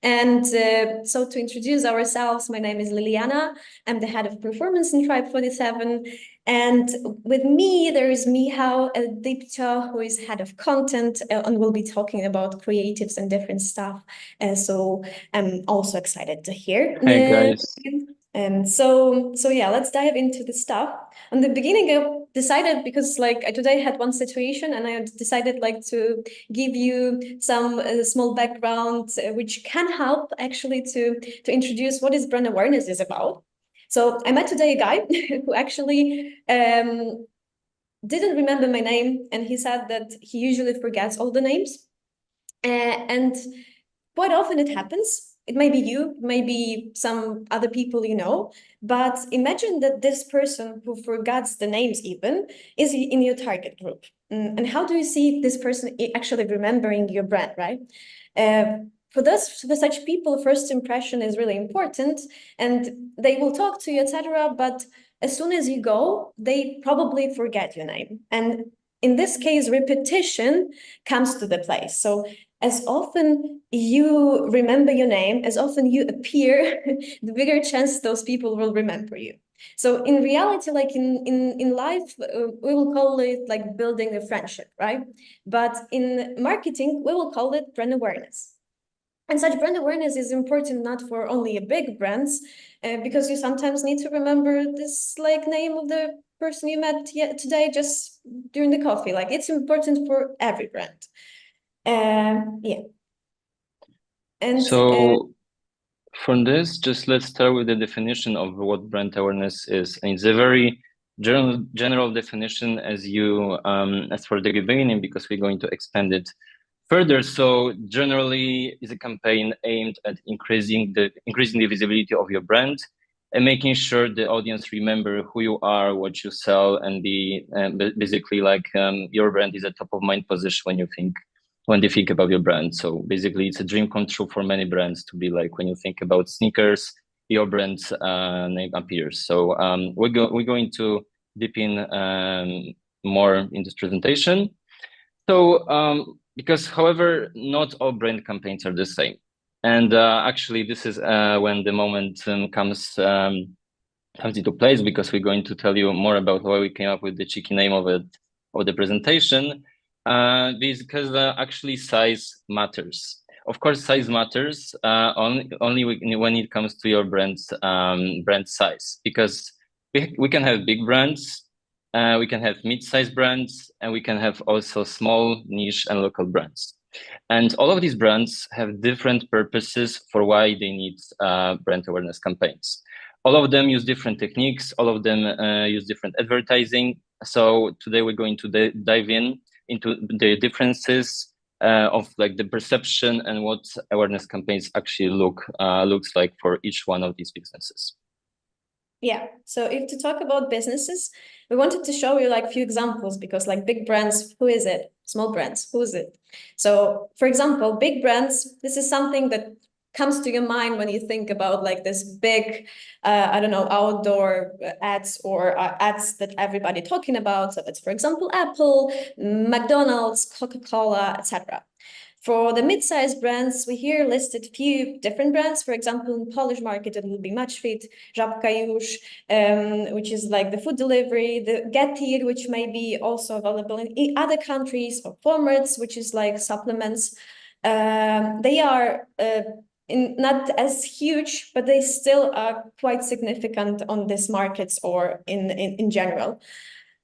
And so to introduce ourselves, my name is Liliana. I'm the head of performance in Tribe 47. And with me, there is Michał and Dybcio, who is head of content, and we'll be talking about creatives and different stuff. So I'm also excited to hear. Hey guys. And so yeah, let's dive into the stuff. On the beginning, I decided, because like I today had one situation, and I decided like to give you some small background, which can help actually to introduce what is brand awareness is about. So I met today a guy who actually didn't remember my name, and he said that he usually forgets all the names, and quite often it happens. It may be you, it may be some other people you know, but imagine that this person who forgets the names even is in your target group. And how do you see this person actually remembering your brand, right? For such people, first impression is really important, and they will talk to you, etc. But as soon as you go, they probably forget your name. And in this case, repetition comes to the place. So as often you remember your name, as often you appear, the bigger chance those people will remember you. So in reality, like in life, we will call it like building a friendship, right? But in marketing, we will call it brand awareness. And such brand awareness is important not for only big brands, because you sometimes need to remember this like name of the person you met today just during the coffee. Like it's important for every brand. Yeah. And So from this, just let's start with the definition of what brand awareness is. And it's a very general definition as for the beginning, because we're going to expand it further. So generally is a campaign aimed at increasing the visibility of your brand and making sure the audience remember who you are, what you sell, and basically like your brand is a top of mind position when they think about your brand. So basically it's a dream come true for many brands to be like, when you think about sneakers, your brand's name appears. So we're going to deep in more in this presentation. So because however, not all brand campaigns are the same. And actually this is when the moment comes into place, because we're going to tell you more about why we came up with the cheeky name of the presentation. Because actually size matters. Of course, size matters only when it comes to your brand's brand size, because we can have big brands, we can have mid-sized brands, and we can have also small, niche, and local brands. And all of these brands have different purposes for why they need brand awareness campaigns. All of them use different techniques, all of them use different advertising. So today we're going to dive into the differences of like the perception and what awareness campaigns actually looks like for each one of these businesses. Yeah, so if to talk about businesses, we wanted to show you like a few examples, because like big brands, who is it? Small brands, who is it? So for example, big brands, this is something that comes to your mind when you think about like this big, I don't know, outdoor ads or ads that everybody talking about. So that's, for example, Apple, McDonald's, Coca-Cola, etc. For the mid-sized brands, we here listed few different brands. For example, in Polish market, it will be Maczfit, Żabka Już, which is like the food delivery, the Getir, which may be also available in other countries, or Formats, which is like supplements. They are not as huge, but they still are quite significant on these markets or in general.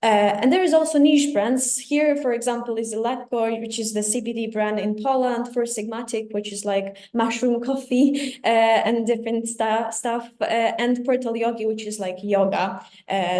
And there is also niche brands. Here, for example, is Lekko, which is the CBD brand in Poland, for Sigmatic, which is like mushroom coffee and different stuff, and Portal Yogi, which is like yoga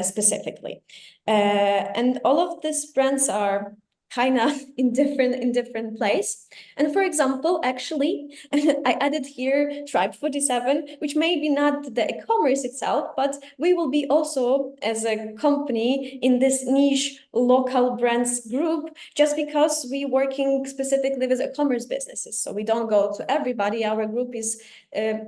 specifically. And all of these brands are kind of in different place. And for example, actually, I added here Tribe 47, which may be not the e-commerce itself, but we will be also as a company in this niche local brands group, just because we working specifically with e-commerce businesses. So we don't go to everybody. Our group is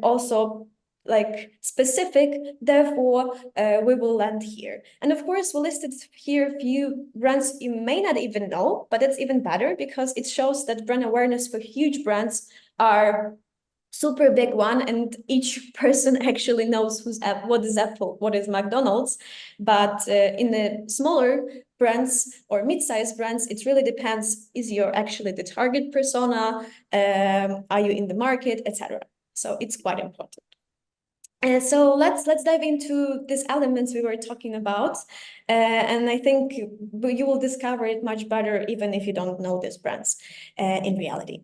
also like specific, therefore we will land here. And of course, we listed here a few brands you may not even know, but it's even better because it shows that brand awareness for huge brands are super big one, and each person actually knows what is Apple, what is McDonald's. But in the smaller brands or mid-sized brands, it really depends, is you're actually the target persona, are you in the market, etc. So it's quite important. So let's dive into these elements we were talking about, and I think you will discover it much better even if you don't know these brands in reality.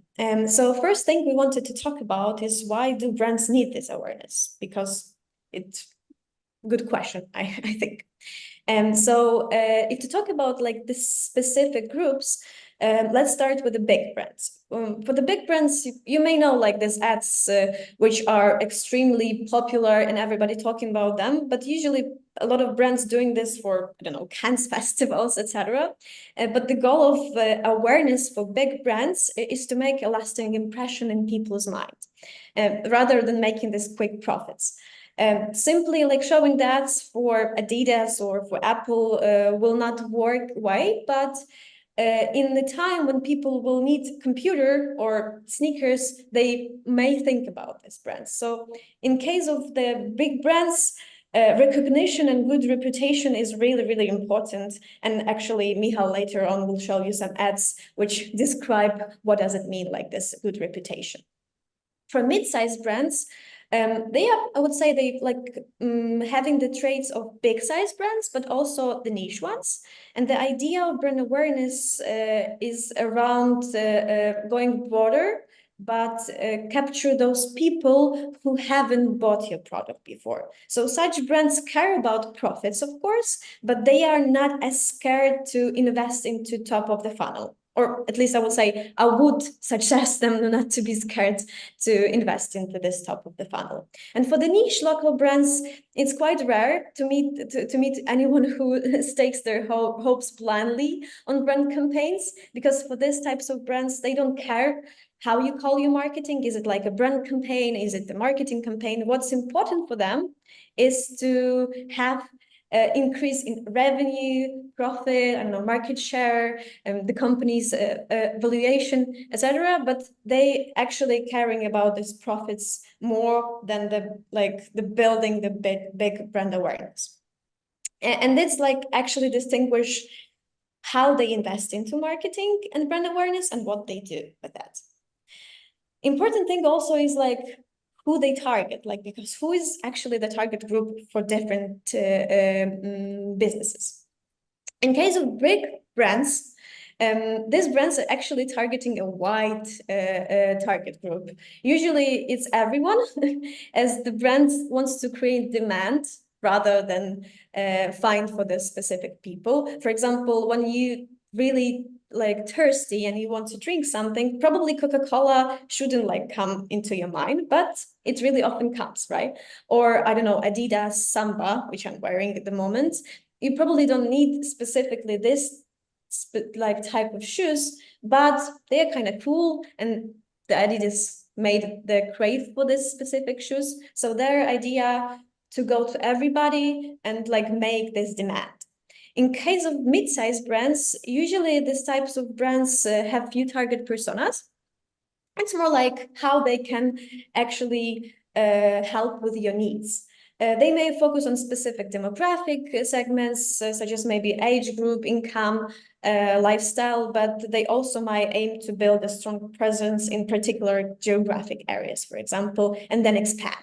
So first thing we wanted to talk about is, why do brands need this awareness? Because it's a good question, I think. And so if to talk about like the specific groups, let's start with the big brands. For the big brands, you may know like these ads which are extremely popular and everybody talking about them, but usually a lot of brands doing this for, I don't know, Cannes festivals, etc. But the goal of awareness for big brands is to make a lasting impression in people's mind, rather than making these quick profits. Simply like showing that for Adidas or for Apple will not work way, but in the time when people will need computer or sneakers, they may think about this brand. So in case of the big brands, recognition and good reputation is really, really important. And actually, Michał later on will show you some ads which describe what does it mean, like this good reputation. For mid-sized brands, they have, I would say, they like having the traits of big-sized brands, but also the niche ones. And the idea of brand awareness is around going broader, but capture those people who haven't bought your product before. So such brands care about profits, of course, but they are not as scared to invest into top of the funnel. Or at least I would say, I would suggest them not to be scared to invest into this top of the funnel. And for the niche local brands, it's quite rare to meet anyone who stakes their hopes blindly on brand campaigns, because for these types of brands, they don't care how you call your marketing. Is it like a brand campaign? Is it the marketing campaign? What's important for them is to have increase in revenue, profit, I don't know, market share, the company's valuation, etc. But they actually caring about these profits more than the building the big brand awareness. And it's like actually distinguish how they invest into marketing and brand awareness and what they do with that. Important thing also is like who they target, like, because who is actually the target group for different businesses. In case of big brands, these brands are actually targeting a wide target group. Usually it's everyone, as the brand wants to create demand rather than find for the specific people. For example, when you really like thirsty and you want to drink something, probably Coca-Cola shouldn't like come into your mind, but it really often comes, right? Or I don't know, Adidas Samba, which I'm wearing at the moment. You probably don't need specifically this like type of shoes, but they're kind of cool, and the Adidas made the crave for this specific shoes. So their idea to go to everybody and like make this demand. In case of mid-sized brands, usually these types of brands have few target personas. It's more like how they can actually help with your needs. They may focus on specific demographic segments, such as maybe age group, income, lifestyle, but they also might aim to build a strong presence in particular geographic areas, for example, and then expand.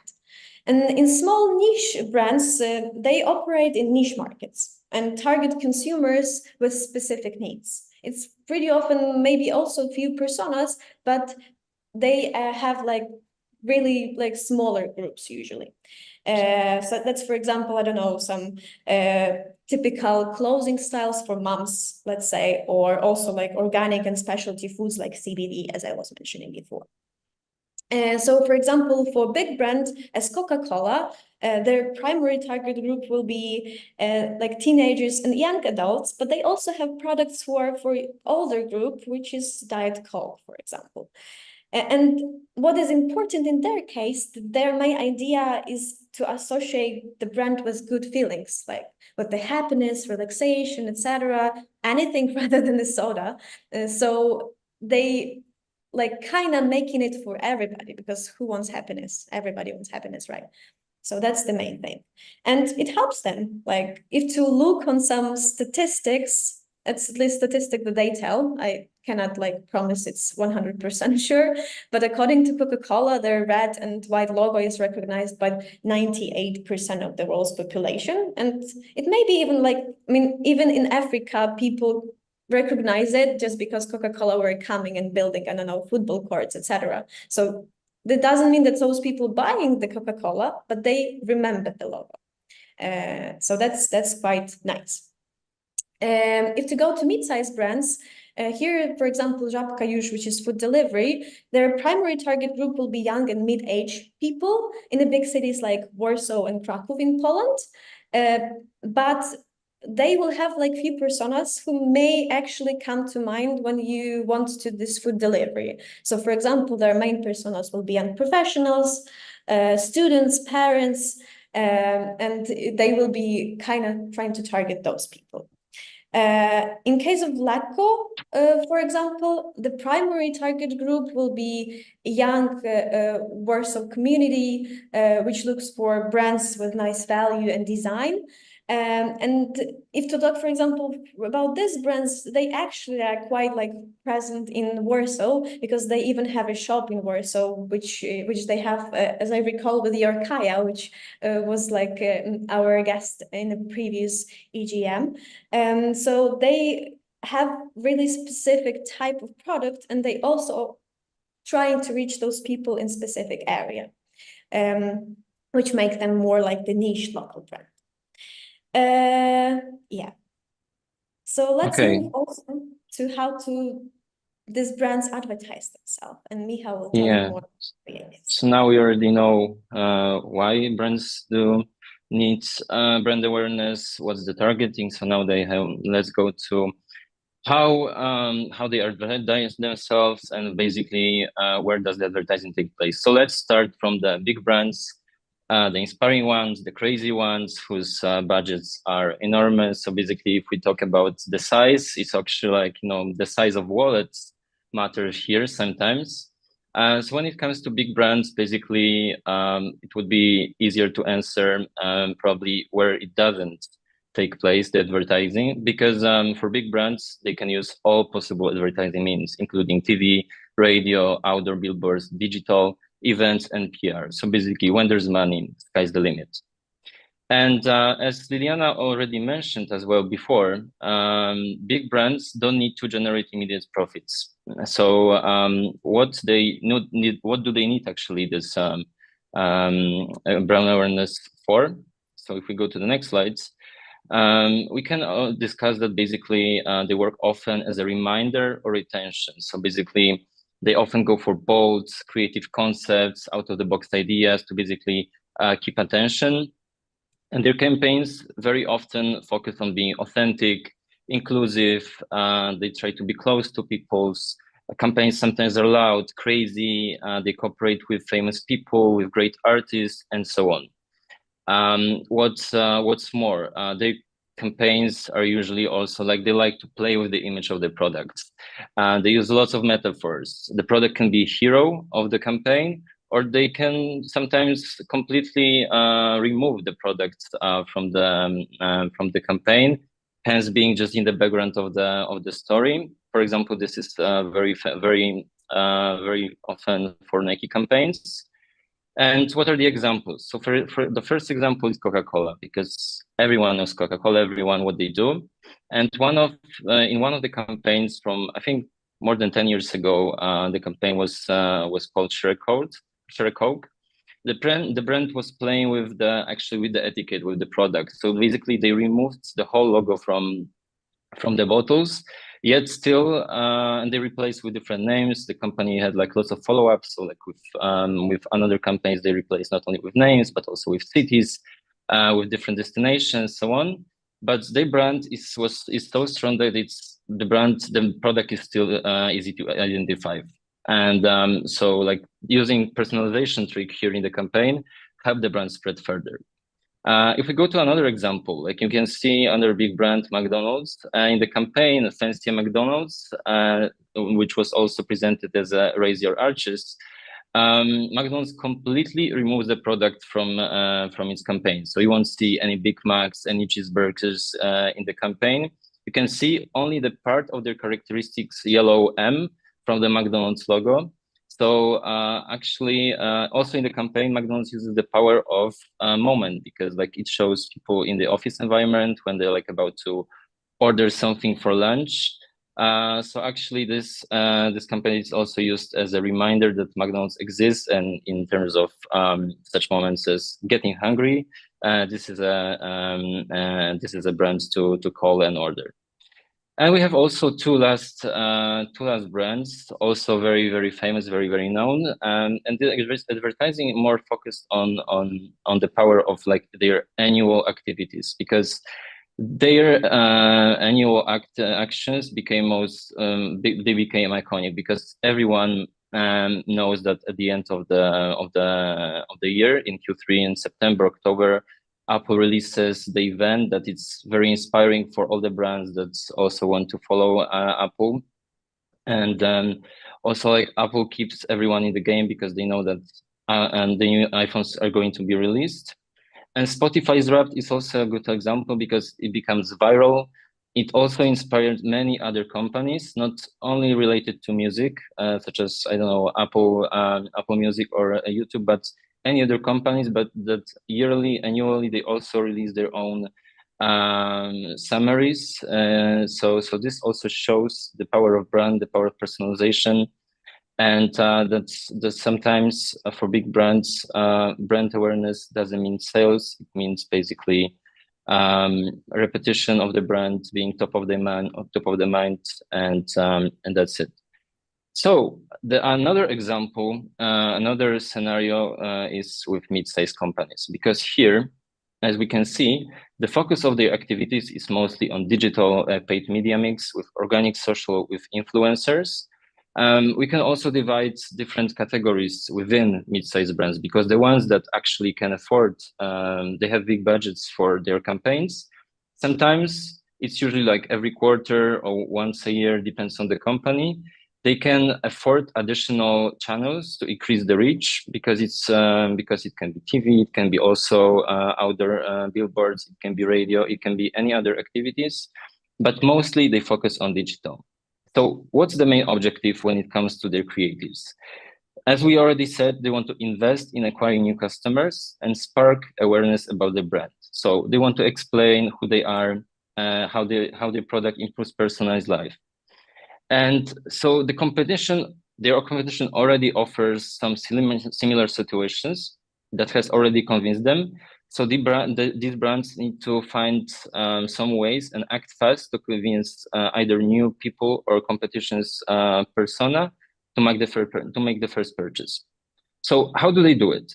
And in small niche brands, they operate in niche markets and target consumers with specific needs. It's pretty often maybe also few personas, but they have like really like smaller groups usually. So that's, for example, I don't know, some typical clothing styles for moms, let's say, or also like organic and specialty foods like CBD, as I was mentioning before. So, for example, for big brands as Coca-Cola, their primary target group will be like teenagers and young adults, but they also have products for older group, which is Diet Coke, for example. And what is important in their case, their main idea is to associate the brand with good feelings, like with the happiness, relaxation, etc., anything rather than the soda. So they like kind of making it for everybody, because who wants happiness? Everybody wants happiness, right? So that's the main thing. And it helps them. Like if to look on some statistics, it's at least statistic that they tell. I cannot like promise it's 100% sure, but according to Coca-Cola, their red and white logo is recognized by 98% of the world's population. And it may be even like, I mean, even in Africa, people recognize it just because Coca-Cola were coming and building, I don't know, football courts, etc. So that doesn't mean that those people buying the Coca-Cola, but they remember the logo. So that's quite nice. If to go to mid-sized brands, here, for example, Żabka Już, which is food delivery, their primary target group will be young and mid-age people in the big cities like Warsaw and Kraków in Poland. But they will have like few personas who may actually come to mind when you want to do this food delivery. So for example, their main personas will be young professionals, students, parents, and they will be kind of trying to target those people. In case of Lacko, for example, the primary target group will be a young Warsaw community, which looks for brands with nice value and design. And if to talk, for example, about these brands, they actually are quite like present in Warsaw, because they even have a shop in Warsaw, which they have, as I recall, with Yorkaya, which was like our guest in the previous EGM. So they have really specific type of product, and they also trying to reach those people in specific area, which make them more like the niche local brand. Yeah. So let's move also to how to these brands advertise themselves, and Michał will tell you more about it. So now we already know why brands do need brand awareness, what's the targeting. So now they have, let's go to how they advertise themselves, and basically where does the advertising take place. So let's start from the big brands, the inspiring ones, the crazy ones whose budgets are enormous. So basically, if we talk about the size, it's actually like, you know, the size of wallets matters here sometimes. So when it comes to big brands, basically, it would be easier to answer probably where it doesn't take place, the advertising, because for big brands, they can use all possible advertising means, including TV, radio, outdoor billboards, digital, events, and PR. So basically, when there's money, sky's the limit. And as Liliana already mentioned as well before, big brands don't need to generate immediate profits. So what do they need actually this brand awareness for? So if we go to the next slides, we can discuss that basically they work often as a reminder or retention. So basically, they often go for bold, creative concepts, out-of-the-box ideas to basically keep attention. And their campaigns very often focus on being authentic, inclusive. They try to be close to people's campaigns. Sometimes are loud, crazy. They cooperate with famous people, with great artists, and so on. What's more, their campaigns are usually also like they like to play with the image of the products. They use lots of metaphors. The product can be a hero of the campaign, or they can sometimes completely remove the product from the campaign, hence being just in the background of the story. For example, this is very often for Nike campaigns. And what are the examples? So for the first example is Coca-Cola, because everyone knows Coca-Cola, everyone what they do. And in one of the campaigns from, I think, more than 10 years ago, the campaign was called Share a Coke. The brand was playing with the etiquette, with the product. So basically they removed the whole logo from the bottles, yet still, and they replaced with different names. The company had like lots of follow-ups. So like with another campaigns, they replaced not only with names, but also with cities, with different destinations, so on. But their brand is so strong that the product is still easy to identify. And so like using personalization trick here in the campaign, help the brand spread further. If we go to another example, like you can see under big brand McDonald's, in the campaign Fancy McDonald's, which was also presented as a Raise Your Arches, McDonald's completely removes the product from its campaign. So you won't see any Big Macs, any cheeseburgers in the campaign. You can see only the part of their characteristics yellow M from the McDonald's logo. So actually, also in the campaign, McDonald's uses the power of moment, because like it shows people in the office environment when they're like about to order something for lunch. So actually, this campaign is also used as a reminder that McDonald's exists, and in terms of such moments as getting hungry, this is a brand to call and order. And we have also two last brands, also very, very famous, very, very known. And the advertising more focused on the power of like their annual activities, because their annual actions became they became iconic, because everyone knows that at the end of the year, in Q3 in September, October, Apple releases the event that it's very inspiring for all the brands that also want to follow Apple. And also like Apple keeps everyone in the game because they know that and the new iPhones are going to be released. And Spotify's Wrapped is also a good example because it becomes viral. It also inspired many other companies, not only related to music, such as, I don't know, Apple Music or YouTube, but any other companies, but that annually, they also release their own summaries. So this also shows the power of brand, the power of personalization, and that sometimes for big brands, brand awareness doesn't mean sales. It means basically repetition of the brand being top of the mind, and that's it. So another example, another scenario is with mid-sized companies, because here, as we can see, the focus of their activities is mostly on digital paid media mix with organic social with influencers. We can also divide different categories within mid-sized brands, because the ones that actually can afford, they have big budgets for their campaigns. Sometimes it's usually like every quarter or once a year, depends on the company. They can afford additional channels to increase the reach, because because it can be TV, it can be also outdoor billboards, it can be radio, it can be any other activities, but mostly they focus on digital. So what's the main objective when it comes to their creatives? As we already said, they want to invest in acquiring new customers and spark awareness about the brand. So they want to explain who they are, how their product improves personalized life. And so their competition already offers some similar situations that has already convinced them. So these brands need to find some ways and act fast to convince either new people or competition's persona to make the first purchase. So how do they do it?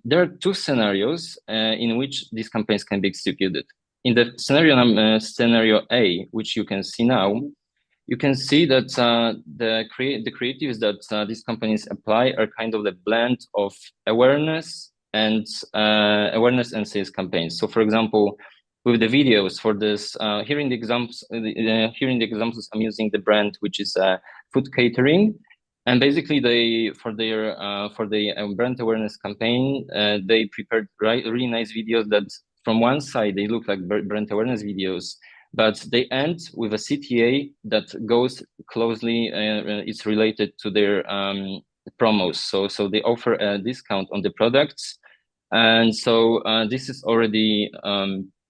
There are two scenarios in which these campaigns can be executed. In the scenario A, which you can see now, you can see that the creatives that these companies apply are kind of the blend of awareness and sales campaigns. So, for example, with the videos for this, here in the examples, I'm using the brand which is food catering, and basically for the brand awareness campaign, they prepared really nice videos that from one side they look like brand awareness videos, but they end with a CTA that goes closely, it's related to their promos. So they offer a discount on the products. And so this is already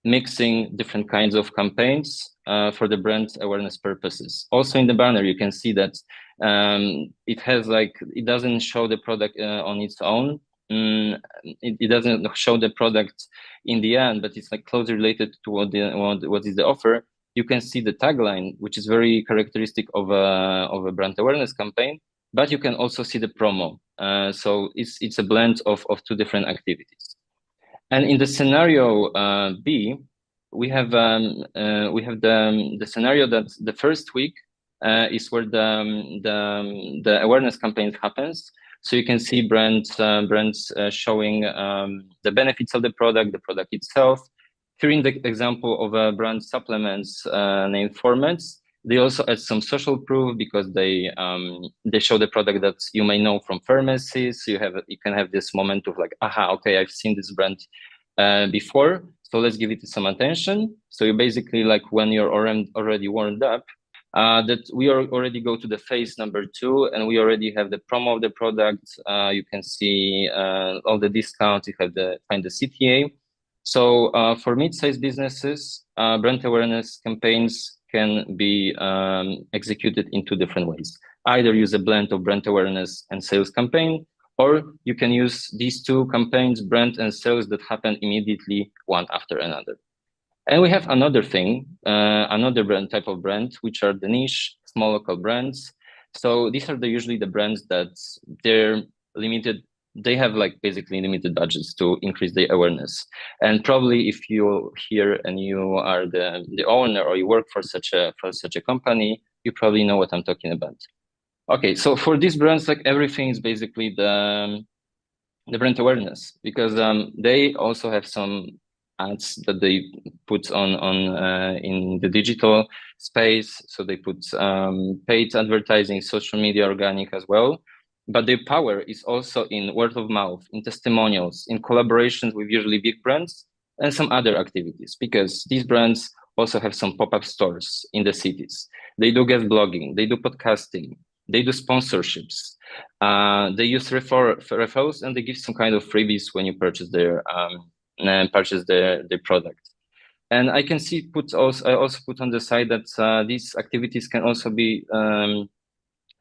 mixing different kinds of campaigns for the brand awareness purposes. Also in the banner, you can see that it doesn't show the product on its own. It doesn't show the product in the end, but it's like closely related to what is the offer. You can see the tagline, which is very characteristic of a brand awareness campaign, but you can also see the promo. So it's a blend of two different activities. And in the scenario B, we have the scenario that the first week is where the awareness campaign happens. So you can see brands showing the benefits of the product itself. Here in the example of a brand supplements named Formats, they also add some social proof because they show the product that you may know from pharmacies. So you can have this moment of like, aha, okay, I've seen this brand before, so let's give it some attention. So you basically, like, when you're already warmed up, that we already go to the phase number 2, and we already have the promo of the product. You can see all the discounts. You have find the CTA. So for mid-sized businesses, brand awareness campaigns can be executed in 2 different ways. Either use a blend of brand awareness and sales campaign, or you can use these 2 campaigns, brand and sales, that happen immediately one after another. And we have another thing, another type of brand, which are the niche, small local brands. So these are usually the brands that they're limited. They have like basically limited budgets to increase their awareness. And probably if you're here and you are the owner, or you work for such a company, you probably know what I'm talking about. Okay, so for these brands, like, everything is basically the brand awareness, because they also have some ads that they put on in the digital space. So they put paid advertising, social media, organic as well. But their power is also in word of mouth, in testimonials, in collaborations with usually big brands, and some other activities, because these brands also have some pop-up stores in the cities. They do guest blogging, they do podcasting, they do sponsorships. They use referrals, and they give some kind of freebies when you purchase their product. And I can see I also put on the side that these activities can also be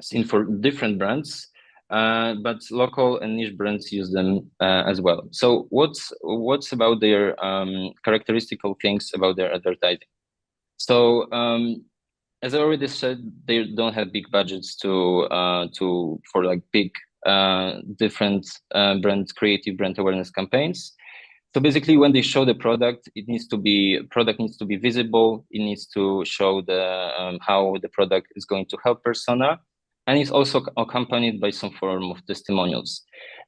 seen for different brands, but local and niche brands use them as well. So what's about their characteristical things about their advertising? So as I already said, they don't have big budgets for like big different creative brand awareness campaigns. So basically, when they show the product, needs to be visible. It needs to show how the product is going to help persona, and it's also accompanied by some form of testimonials.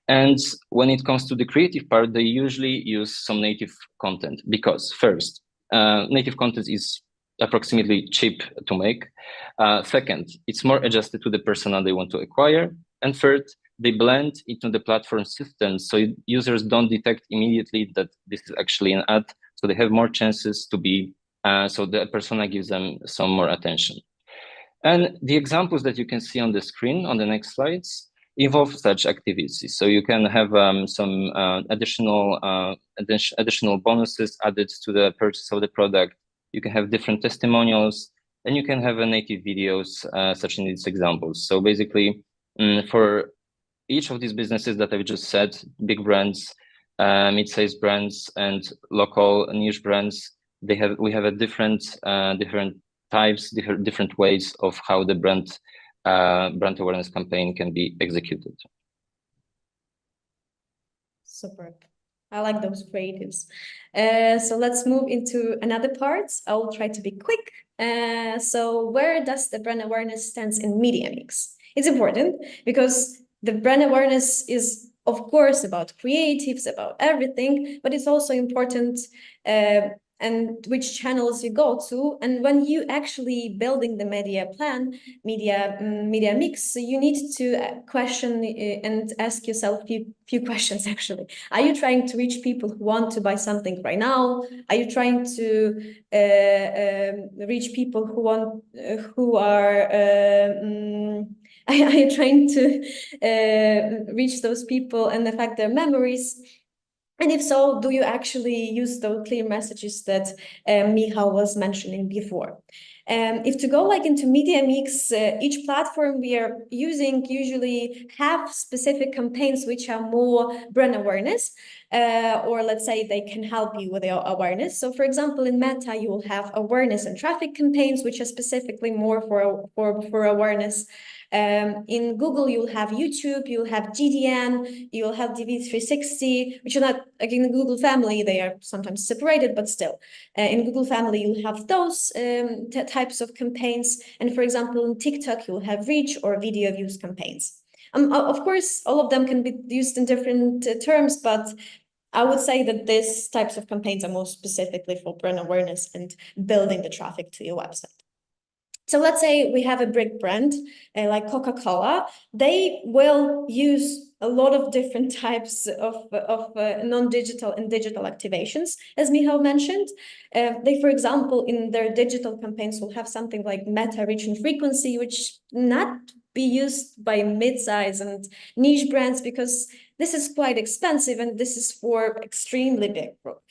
And when it comes to the creative part, they usually use some native content, because first, native content is approximately cheap to make. Second, it's more adjusted to the persona they want to acquire. And third, they blend into the platform systems, so users don't detect immediately that this is actually an ad. So they have more chances to be, so the persona gives them some more attention. And the examples that you can see on the screen on the next slides involve such activities. So you can have some additional bonuses added to the purchase of the product. You can have different testimonials, and you can have native videos, such in these examples. So basically, for each of these businesses that I've just said, big brands, mid-sized brands, and local niche brands, we have a different types, different ways of how the brand awareness campaign can be executed. Super. I like those creatives. So let's move into another part. I will try to be quick. So where does the brand awareness stands in media mix? It's important because the brand awareness is, of course, about creatives, about everything, but it's also important and which channels you go to. And when you actually building the media plan, media mix, you need to question and ask yourself few questions, actually. Are you trying to reach people who want to buy something right now? Are you trying to reach people who are are you trying to reach those people and affect their memories? And if so, do you actually use those clear messages that Michał was mentioning before? If to go like into media mix, each platform we are using usually have specific campaigns which are more brand awareness, or let's say they can help you with your awareness. So for example, in Meta, you will have awareness and traffic campaigns, which are specifically more for awareness. In Google, you'll have YouTube, you'll have GDN, you'll have DV360, which are not, again, in the Google family, they are sometimes separated, but still. In Google family, you'll have those types of campaigns. And for example, in TikTok, you'll have reach or video views campaigns. Of course, all of them can be used in different terms, but I would say that these types of campaigns are more specifically for brand awareness and building the traffic to your website. So let's say we have a big brand like Coca-Cola. They will use a lot of different types of non-digital and digital activations, as Michał mentioned. They, for example, in their digital campaigns will have something like meta reach and frequency, which not be used by mid-size and niche brands because this is quite expensive and this is for extremely big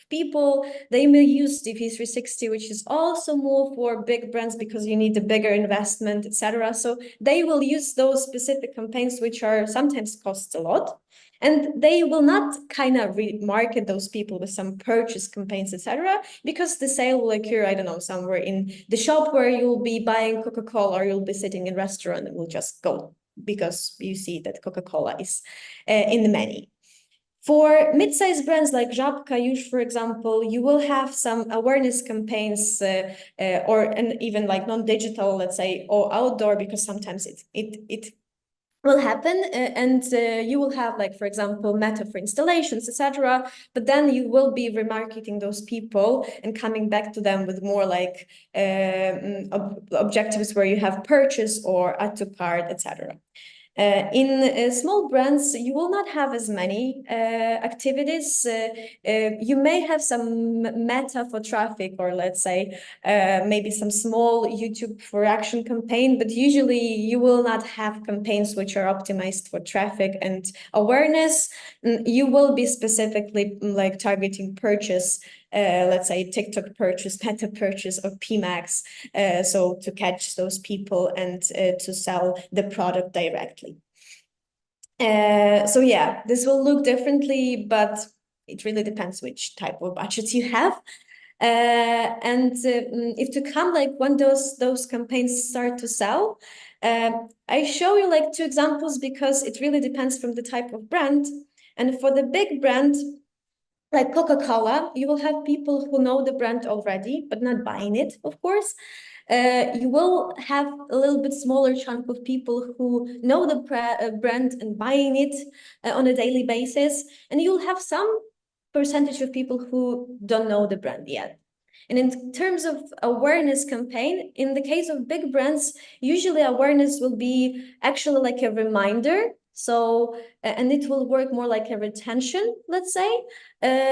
people. They may use DV360, which is also more for big brands because you need a bigger investment, etc. So they will use those specific campaigns, which are sometimes cost a lot. And they will not kind of remarket those people with some purchase campaigns, etc., because the sale will occur, I don't know, somewhere in the shop where you'll be buying Coca-Cola or you'll be sitting in a restaurant and will just go because you see that Coca-Cola is in the menu. For mid-sized brands like Żabka, for example, you will have some awareness campaigns and even like non-digital, let's say, or outdoor, because sometimes it will happen and you will have like, for example, meta for installations, etc. But then you will be remarketing those people and coming back to them with more like objectives where you have purchase or add to cart, etc. In small brands, you will not have as many activities. You may have some meta for traffic, or let's say maybe some small YouTube for action campaign, but usually you will not have campaigns which are optimized for traffic and awareness. You will be specifically like targeting purchase, let's say TikTok purchase, meta purchase, or PMAX, so to catch those people and to sell the product directly. So yeah, this will look differently, but it really depends which type of budget you have. And if to come like when those campaigns start to sell, I show you like 2 examples because it really depends from the type of brand. And for the big brand, like Coca-Cola, you will have people who know the brand already, but not buying it, of course. You will have a little bit smaller chunk of people who know the brand and buying it on a daily basis. And you'll have some percentage of people who don't know the brand yet. And in terms of awareness campaign, in the case of big brands, usually awareness will be actually like a reminder. So, and it will work more like a retention, let's say,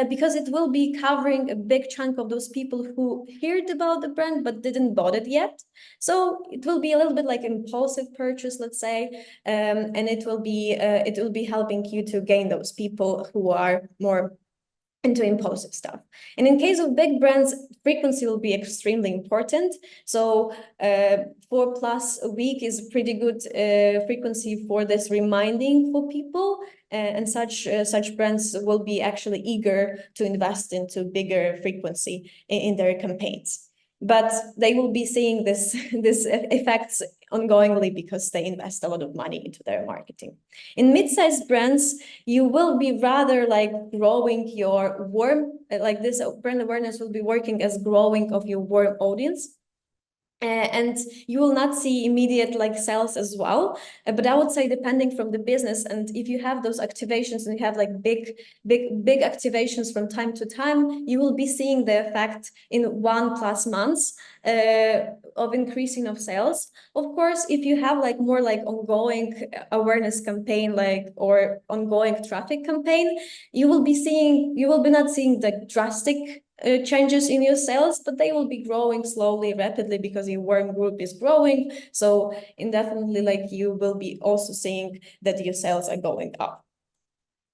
because it will be covering a big chunk of those people who heard about the brand but didn't bought it yet. So it will be a little bit like impulsive purchase, let's say, and it will be helping you to gain those people who are more into impulsive stuff. And in case of big brands, frequency will be extremely important. So 4+ a week is a pretty good frequency for this reminding for people. And such brands will be actually eager to invest into bigger frequency in their campaigns. But they will be seeing this effects ongoingly because they invest a lot of money into their marketing. In mid-sized brands, you will be rather like growing your warm, like this brand awareness will be working as growing of your warm audience. And you will not see immediate like sales as well, but I would say depending from the business, and if you have those activations and you have like big activations from time to time, you will be seeing the effect in 1+ months of increasing of sales. Of course, if you have like more like ongoing awareness campaign, like or ongoing traffic campaign, you will be not seeing the drastic changes in your sales, but they will be growing slowly, rapidly, because your warm group is growing. So indefinitely, like you will be also seeing that your sales are going up.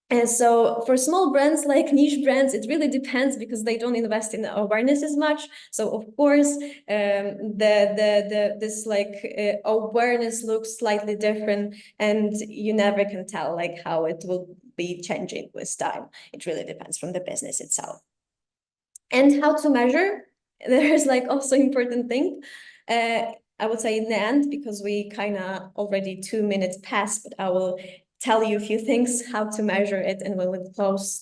And so for small brands, like niche brands, it really depends because they don't invest in awareness as much. So of course, this like awareness looks slightly different, and you never can tell like how it will be changing with time. It really depends from the business itself. And how to measure, there's like also important thing. I would say in the end, because we kind of already 2 minutes passed, but I will tell you a few things how to measure it, and we will close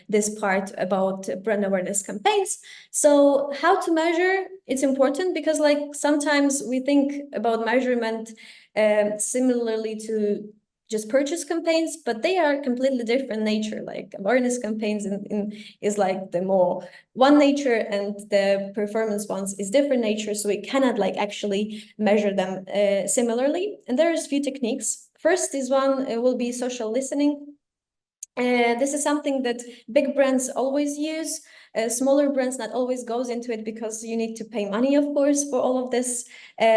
this part about brand awareness campaigns. So how to measure, it's important because like sometimes we think about measurement similarly to just purchase campaigns, but they are completely different nature. Like awareness campaigns is like the more one nature, and the performance ones is different nature. So we cannot like actually measure them similarly. And there's few techniques. First is one will be social listening. This is something that big brands always use. Smaller brands not always goes into it because you need to pay money, of course, for all of this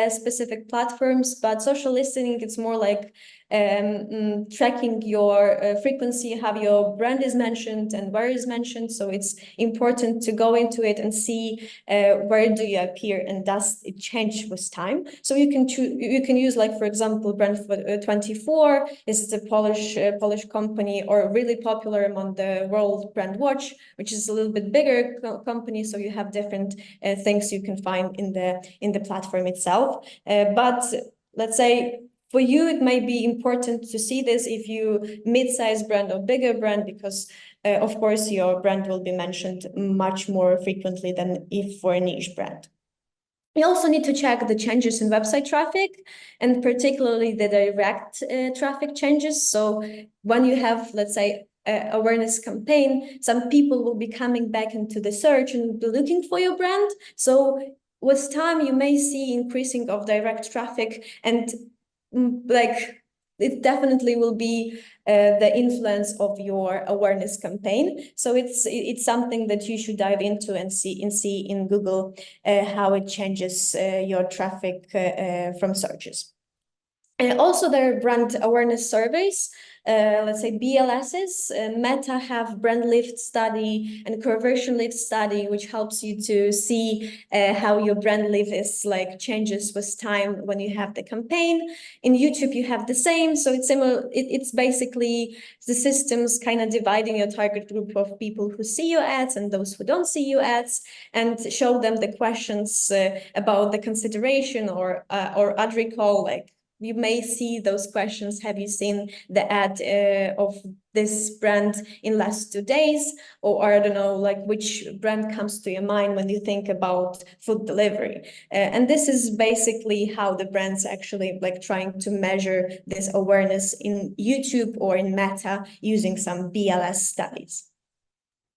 specific platforms. But social listening, it's more like tracking your frequency, how your brand is mentioned and where is mentioned. So it's important to go into it and see where do you appear and does it change with time. So you can choose, you can use, like, for example, brand 24 is a Polish company, or really popular among the world, brand watch, which is a little bit bigger company. So you have different things you can find in the platform itself. But let's say for you, it may be important to see this if you mid-sized brand or bigger brand, because of course your brand will be mentioned much more frequently than if for a niche brand. You also need to check the changes in website traffic, and particularly the direct traffic changes. So when you have, let's say, awareness campaign, some people will be coming back into the search and be looking for your brand. So with time, you may see increasing of direct traffic, and like it definitely will be the influence of your awareness campaign. So it's something that you should dive into and see in Google how it changes your traffic from searches. Also, there are brand awareness surveys, let's say BLSs. Meta have brand lift study and conversion lift study, which helps you to see how your brand lift is like changes with time when you have the campaign. In YouTube, you have the same. So it's similar. It's basically the systems kind of dividing your target group of people who see your ads and those who don't see your ads, and show them the questions about the consideration or ad recall, like, you may see those questions. Have you seen the ad of this brand in last 2 days? Or I don't know, like, which brand comes to your mind when you think about food delivery? And this is basically how the brands actually like trying to measure this awareness in YouTube or in Meta using some BLS studies.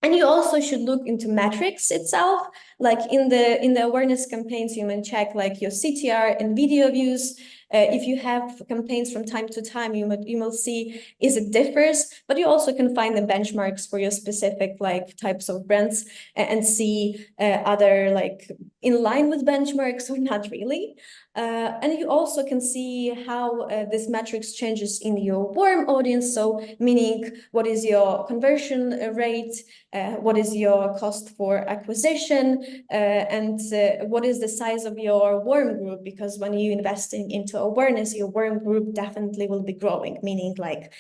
And you also should look into metrics itself. Like in the awareness campaigns, you may check like your CTR and video views. If you have campaigns from time to time, you will see is it differs, but you also can find the benchmarks for your specific like types of brands and see other like in line with benchmarks or not really. And you also can see how this metrics changes in your warm audience. So meaning what is your conversion rate, what is your cost for acquisition, and what is the size of your warm group? Because when you investing into awareness, your warm group definitely will be growing, meaning like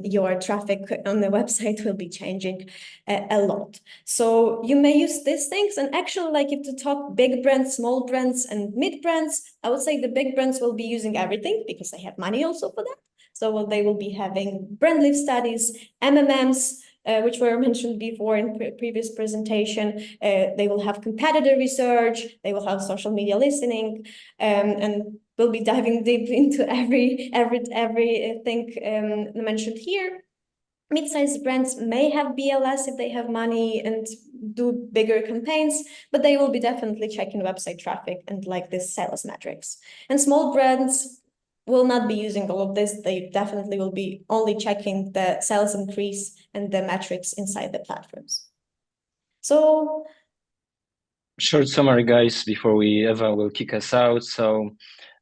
your traffic on the website will be changing a lot. So you may use these things, and actually, like, if to talk big brands, small brands, and mid brands, I would say the big brands will be using everything because they have money also for that. So they will be having brand lift studies, MMMs, which were mentioned before in previous presentation. They will have competitor research, they will have social media listening, and we'll be diving deep into everything mentioned here. Mid-sized brands may have BLS if they have money and do bigger campaigns, but they will be definitely checking website traffic and like this sales metrics. And small brands will not be using all of this. They definitely will be only checking the sales increase and the metrics inside the platforms. So short summary, guys, before Eva will kick us out. So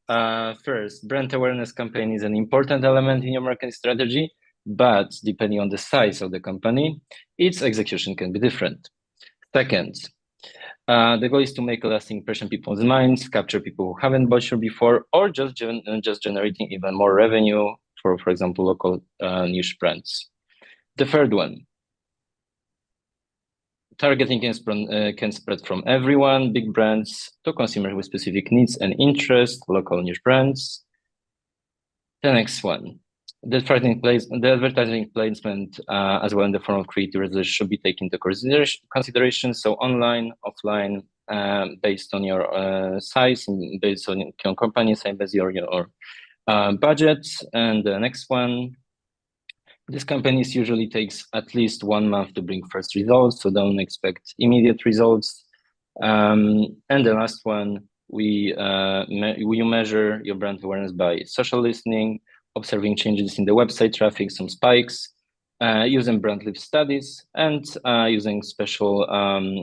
first, brand awareness campaign is an important element in your marketing strategy, but depending on the size of the company, its execution can be different. Second, the goal is to make a lasting impression in people's minds, capture people who haven't bought you before, or just generating even more revenue for example, local niche brands. The third one, targeting can spread from everyone, big brands to consumers with specific needs and interests, local niche brands. The next one, the advertising placement as well in the form of creative results should be taken into consideration. So online, offline, based on your size, and based on your company size, based on your budget. And the next one, this campaigns usually takes at least 1 month to bring first results, so don't expect immediate results. And the last one, you measure your brand awareness by social listening, observing changes in the website traffic, some spikes, using brand lift studies, and using special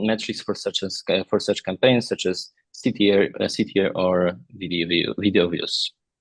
metrics for such campaigns, such as CTR or video views.